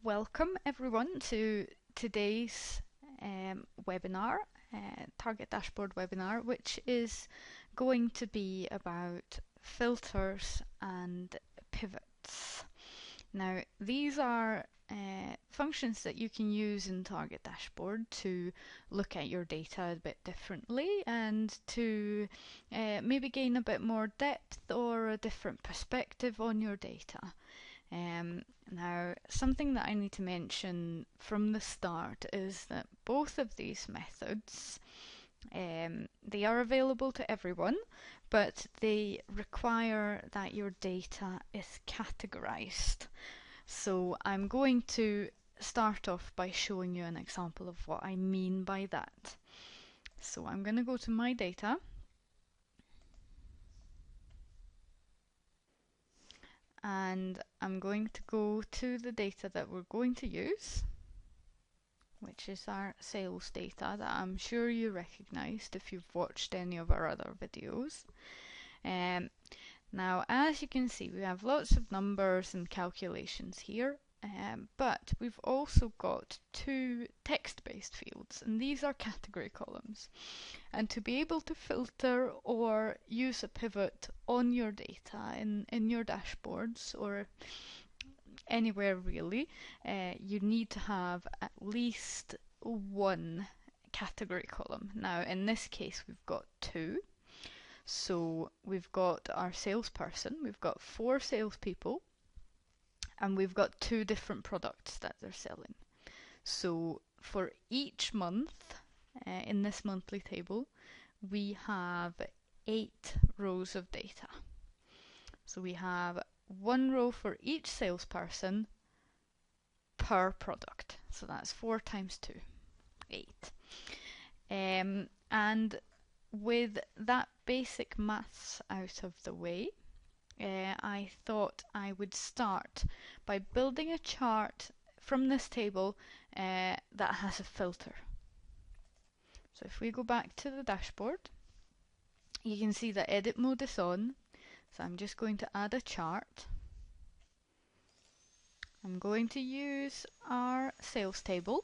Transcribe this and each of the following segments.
Welcome everyone to today's webinar, Target Dashboard webinar, which is going to be about filters and pivots. Now, these are functions that you can use in Target Dashboard to look at your data a bit differently and to maybe gain a bit more depth or a different perspective on your data. Now, something that I need to mention from the start is that both of these methods, they are available to everyone, but they require that your data is categorized. So I'm going to start off by showing you an example of what I mean by that. So I'm going to go to my data. And I'm going to go to the data that we're going to use, which is our sales data that I'm sure you recognized if you've watched any of our other videos. Now, as you can see, we have lots of numbers and calculations here, but we've also got two text-based fields, and these are category columns. And to be able to filter or use a pivot on your data in your dashboards or anywhere really, you need to have at least one category column. Now, in this case, we've got two. So we've got our salesperson, we've got 4 salespeople, and we've got 2 different products that they're selling. So for each month in this monthly table, we have 8 rows of data. So we have 1 row for each salesperson per product. So that's 4 times 2, 8. And with that basic maths out of the way, I thought I would start by building a chart from this table that has a filter. So if we go back to the dashboard, you can see that edit mode is on. So I'm just going to add a chart. I'm going to use our sales table,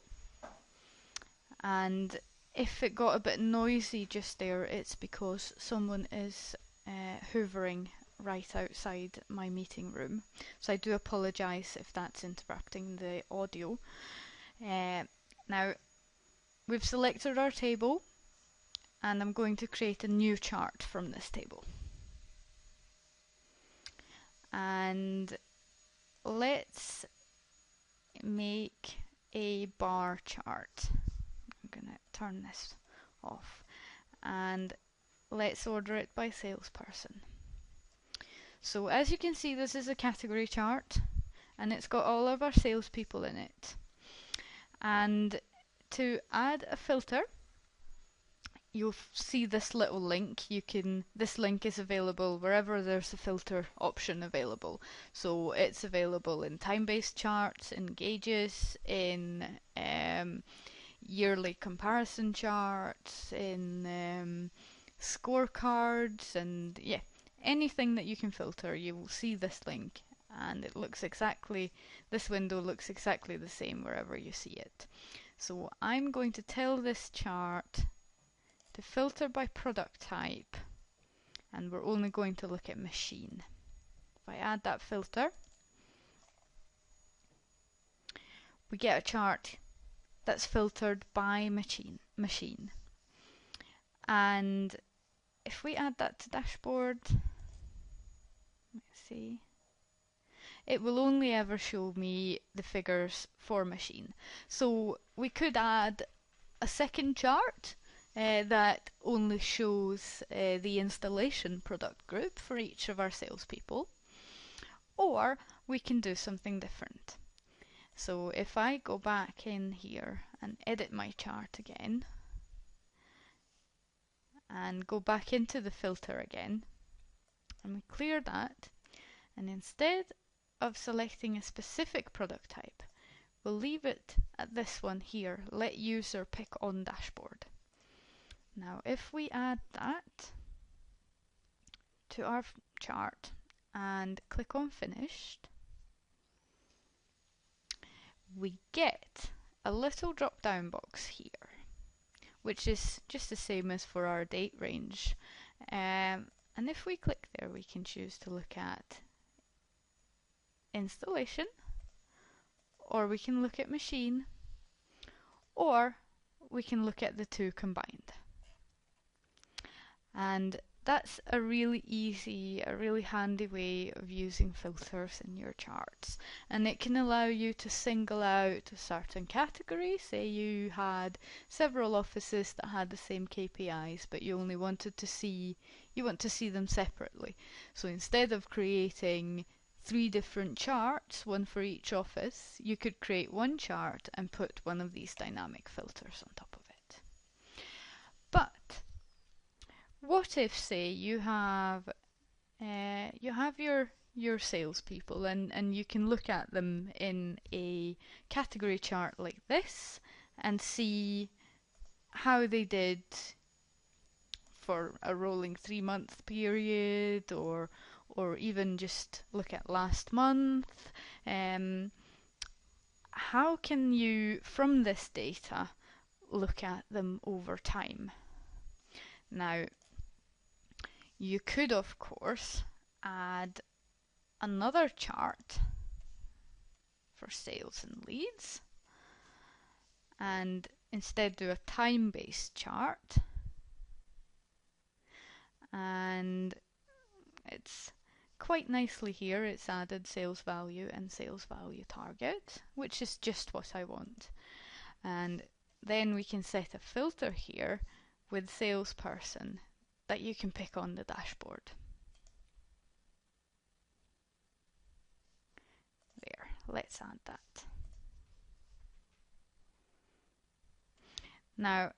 and if it got a bit noisy just there, it's because someone is hoovering right outside my meeting room. So I do apologise if that's interrupting the audio. Now, we've selected our table, and I'm going to create a new chart from this table. And let's make a bar chart. I'm going to turn this off, and let's order it by salesperson. So as you can see, this is a category chart, and it's got all of our salespeople in it. And to add a filter, you'll see this little link. This link is available wherever there's a filter option available. So it's available in TimeBased Charts, in Gauges, in yearly comparison charts, in scorecards, and yeah, anything that you can filter, you will see this link, and it looks exactly, this window looks exactly the same wherever you see it. So I'm going to tell this chart to filter by product type, and we're only going to look at machine. If I add that filter, we get a chart that's filtered by machine. And if we add that to dashboard, let's see, it will only ever show me the figures for machine. So we could add a second chart that only shows the installation product group for each of our salespeople, or we can do something different. So if I go back in here and edit my chart again, and go back into the filter again, and we clear that, and instead of selecting a specific product type, we'll leave it at this one here, let user pick on dashboard. Now if we add that to our chart and click on finished, we get a little drop down box here, which is just the same as for our date range. And if we click there, we can choose to look at installation, or we can look at machine, or we can look at the two combined. And that's a really easy, a really handy way of using filters in your charts. And it can allow you to single out a certain category. Say you had several offices that had the same KPIs, but you only wanted to see, you want to see them separately. So instead of creating 3 different charts, one for each office, you could create one chart and put one of these dynamic filters on top of it. But what if, say, you have your salespeople, and you can look at them in a category chart like this and see how they did for a rolling 3-month period, or even just look at last month. How can you, from this data, look at them over time? Now, you could, of course, add another chart for sales and leads, and instead do a time-based chart. And it's quite nicely here, it's added sales value and sales value target, which is just what I want. And then we can set a filter here with salesperson that you can pick on the dashboard. There, let's add that. Now,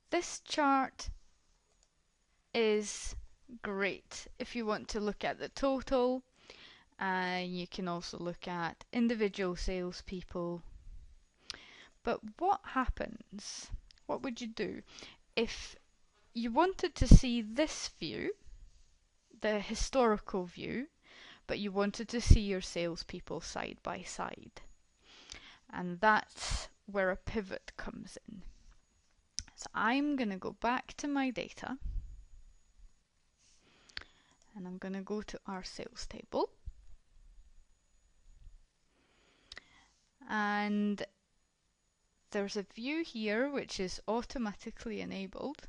this chart is great if you want to look at the total. You can also look at individual salespeople. But what happens? What would you do if you wanted to see this view, the historical view, but you wanted to see your salespeople side by side? And that's where a pivot comes in. So I'm going to go back to my data, and I'm going to go to our sales table. And there's a view here which is automatically enabled,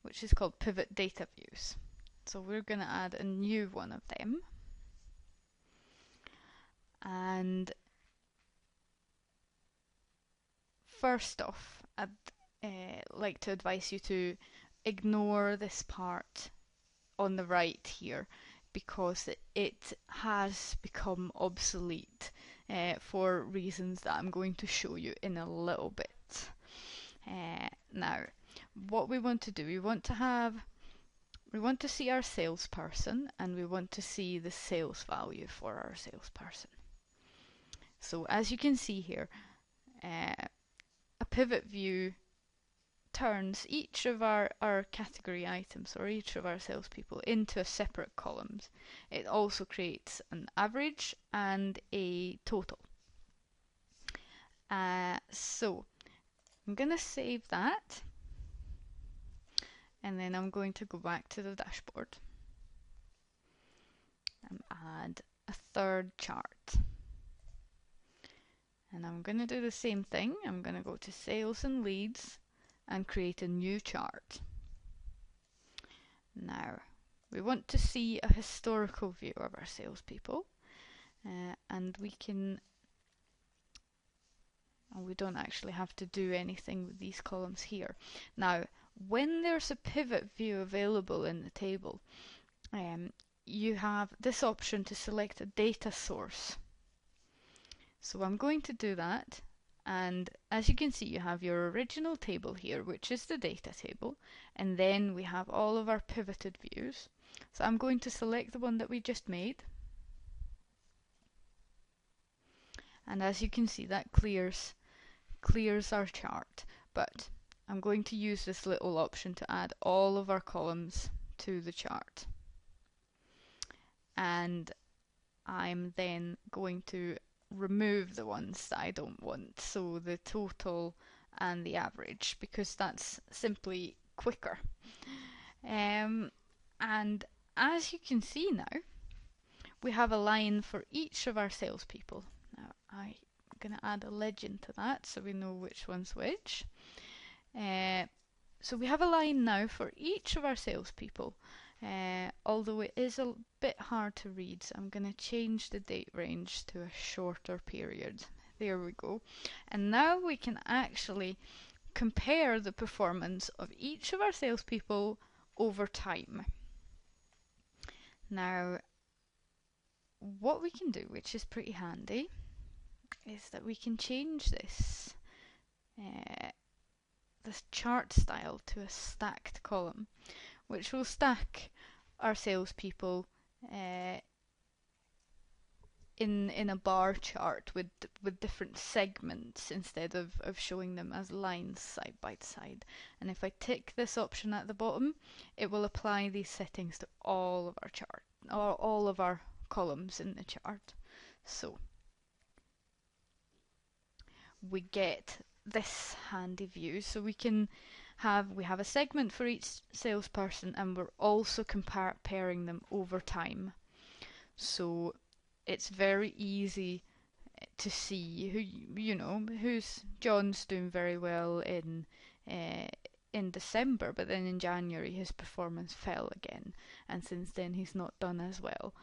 which is called Pivot Data Views. So we're going to add a new one of them. And first off, I'd like to advise you to ignore this part on the right here, because it has become obsolete for reasons that I'm going to show you in a little bit. Now, what we want to do, we want to see our salesperson, and we want to see the sales value for our salesperson. So as you can see here, a pivot view turns each of our category items, or each of our salespeople, into a separate columns. It also creates an average and a total. So I'm going to save that, and then I'm going to go back to the dashboard and add a third chart. And I'm going to do the same thing. I'm going to go to sales and leads and create a new chart. Now, we want to see a historical view of our salespeople, and we don't actually have to do anything with these columns here. Now, when there's a pivot view available in the table, you have this option to select a data source. So I'm going to do that, and as you can see, you have your original table here, which is the data table, and then we have all of our pivoted views. So I'm going to select the one that we just made, and as you can see, that clears our chart. But I'm going to use this little option to add all of our columns to the chart. And I'm then going to remove the ones that I don't want, so the total and the average, because that's simply quicker. And as you can see now, we have a line for each of our salespeople. Now I'm going to add a legend to that so we know which one's which. So we have a line now for each of our salespeople, although it is a bit hard to read, so I'm going to change the date range to a shorter period. There we go. And now we can actually compare the performance of each of our salespeople over time. Now, what we can do, which is pretty handy, is that we can change this chart style to a stacked column, which will stack our salespeople in a bar chart with different segments instead of showing them as lines side by side. And if I tick this option at the bottom, it will apply these settings to all of our chart, or all of our columns in the chart. So we get this handy view, so we have a segment for each salesperson, and we're also comparing them over time. So it's very easy to see who's John's doing very well in December, but then in January his performance fell again, and since then he's not done as well.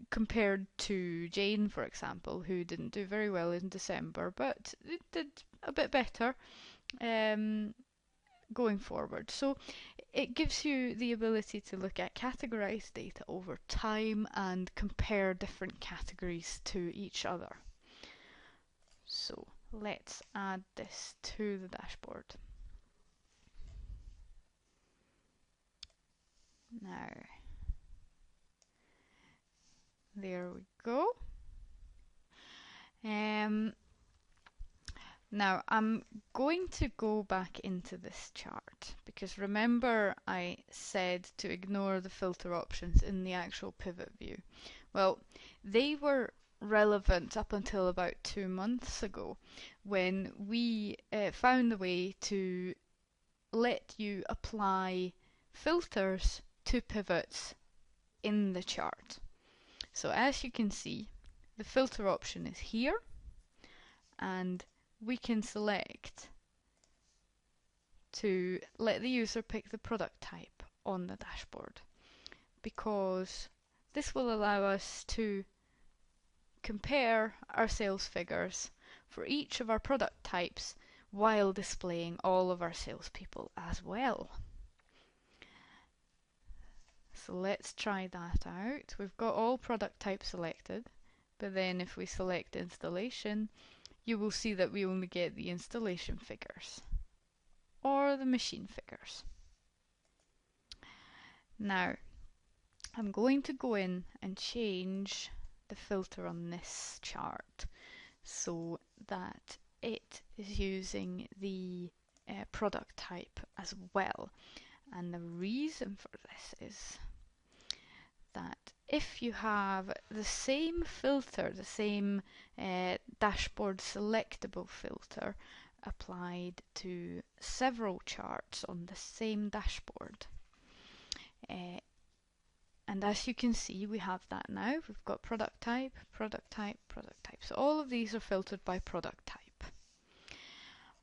Compared to Jane, for example, who didn't do very well in December, but it did a bit better going forward. So it gives you the ability to look at categorized data over time and compare different categories to each other. So let's add this to the dashboard. Now, there we go. Now I'm going to go back into this chart, because remember I said to ignore the filter options in the actual pivot view. Well, they were relevant up until about 2 months ago, when we found a way to let you apply filters to pivots in the chart. So as you can see, the filter option is here, and we can select to let the user pick the product type on the dashboard, because this will allow us to compare our sales figures for each of our product types while displaying all of our salespeople as well. So let's try that out. We've got all product types selected, but then if we select installation, you will see that we only get the installation figures or the machine figures. Now, I'm going to go in and change the filter on this chart so that it is using the product type as well. And the reason for this is that if you have the same filter, the same dashboard selectable filter applied to several charts on the same dashboard, and as you can see, we have that now. We've got product type, product type, product type. So all of these are filtered by product type.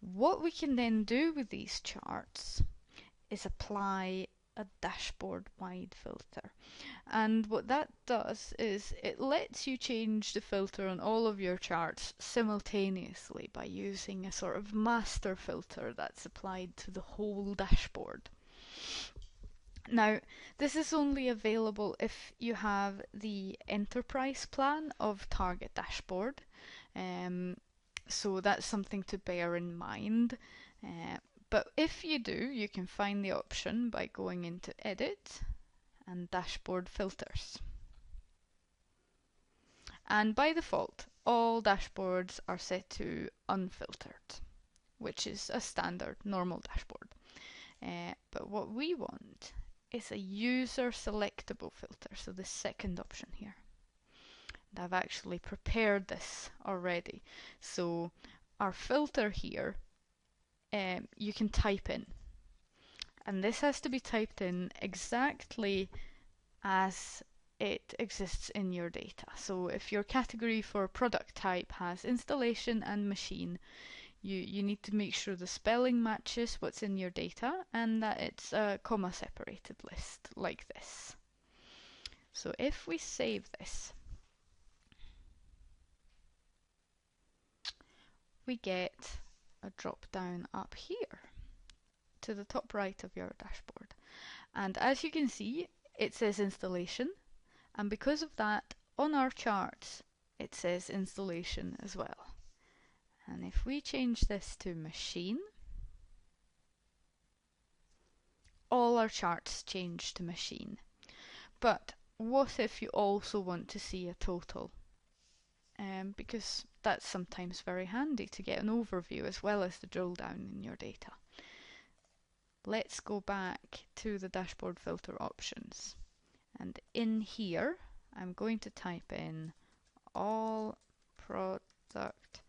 What we can then do with these charts is apply a dashboard-wide filter. And what that does is it lets you change the filter on all of your charts simultaneously by using a sort of master filter that's applied to the whole dashboard. Now, this is only available if you have the enterprise plan of Target Dashboard, so that's something to bear in mind. But if you do, you can find the option by going into Edit and Dashboard Filters. And by default, all dashboards are set to unfiltered, which is a standard normal dashboard. But what we want is a user selectable filter, so the second option here. I've actually prepared this already. So our filter here, you can type in. And this has to be typed in exactly as it exists in your data. So if your category for product type has installation and machine, you need to make sure the spelling matches what's in your data and that it's a comma separated list like this. So if we save this, we get a drop down up here to the top right of your dashboard. And as you can see, it says installation, and because of that, on our charts, it says installation as well. And if we change this to machine, all our charts change to machine. But what if you also want to see a total? Because that's sometimes very handy to get an overview as well as the drill down in your data. Let's go back to the dashboard filter options. And in here, I'm going to type in all product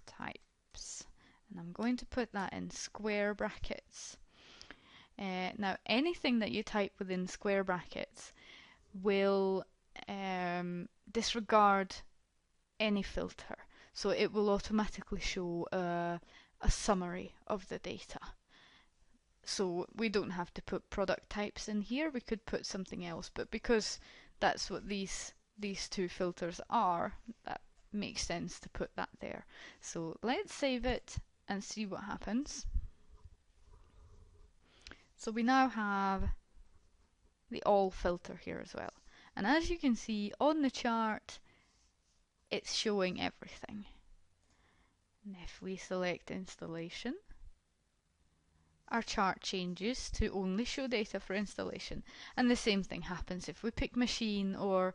types. And I'm going to put that in square brackets. Now, anything that you type within square brackets will disregard any filter. So it will automatically show a summary of the data. So we don't have to put product types in here, we could put something else, but because that's what these two filters are, that makes sense to put that there. So let's save it and see what happens. So we now have the all filter here as well. And as you can see on the chart, it's showing everything. And if we select installation, our chart changes to only show data for installation. And the same thing happens if we pick machine or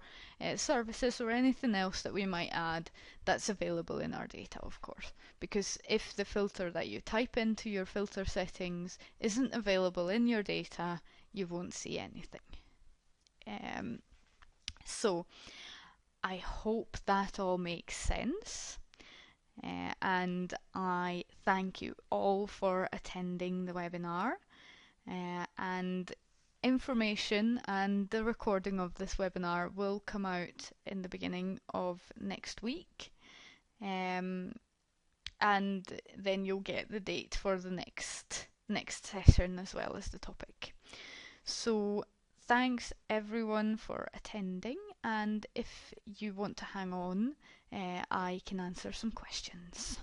services or anything else that we might add that's available in our data, of course. Because if the filter that you type into your filter settings isn't available in your data, you won't see anything. So I hope that all makes sense. And I thank you all for attending the webinar, and information and the recording of this webinar will come out in the beginning of next week, and then you'll get the date for the next session as well as the topic. So thanks everyone for attending, and if you want to hang on, I can answer some questions.